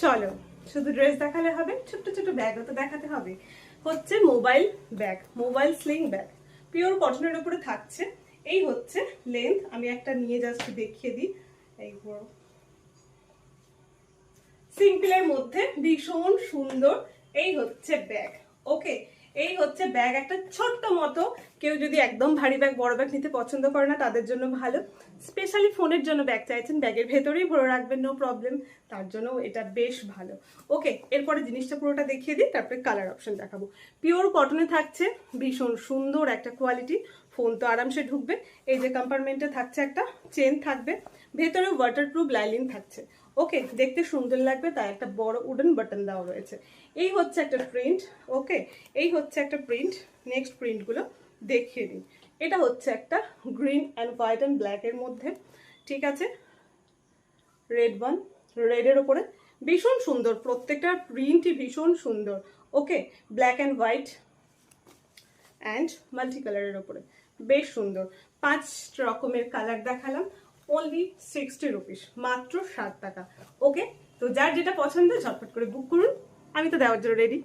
চলো, শুধু ড্রেস দেখালে হবে, ছোট্ট ছোট ব্যাগও তো দেখাতে হবে। হচ্ছে mobile bag, mobile sling bag, pure কটনের উপরে থাকছে। এই হচ্ছে লেন্থ, আমি একটা নিয়ে জাস্ট দেখিয়ে দিই। এই সিম্পলের মধ্যে ভীষণ সুন্দর। এই হচ্ছে ব্যাগ। ওকে, এই হচ্ছে ব্যাগ, একটা ছোট্ট মতো। কেউ যদি একদম ভারী ব্যাগ, বড় ব্যাগ নিতে পছন্দ করে না তাদের জন্য ভালো। স্পেশালি ফোনের জন্য ব্যাগ চাইছেন, ব্যাগের ভেতরেই ভরে রাখবেন, নো প্রবলেম, তার জন্য এটা বেশ ভালো। ওকে, এরপরে জিনিসটা পুরোটা দেখিয়ে দিই, তারপরে কালার অপশন দেখাবো। পিওর কটনে থাকছে, ভীষণ সুন্দর একটা কোয়ালিটি। ফোন তো আরামসে ঢুকবে। এই যে কম্পার্টমেন্টে থাকছে একটা চেন থাকবে, ভেতরে ওয়াটারপ্রুফ লাইলিন থাকছে। ওকে, দেখতে সুন্দর লাগবে, তাই একটা বড় উডেন বাটন দেওয়া রয়েছে। এই হচ্ছে একটা প্রিন্ট। ওকে, এই হচ্ছে একটা প্রিন্ট। নেক্সট প্রিন্টগুলো দেখিয়ে দিই। এটা হচ্ছে একটা গ্রিন অ্যান্ড হোয়াইট অ্যান্ড ব্ল্যাকের মধ্যে, ঠিক আছে। রেড ওয়ান, রেডের ওপরে ভীষণ সুন্দর, প্রত্যেকটা প্রিন্টই ভীষণ সুন্দর। Okay, black and white and multi কালারের ওপরে বেশ সুন্দর। 5 রকমের কালার দেখালাম, অনলি 60 রুপিস, মাত্র 7 টাকা। ওকে, তো যার যেটা পছন্দ ঝটপট করে বুক করুন, আমি তো দেওয়ার জন্য রেডি।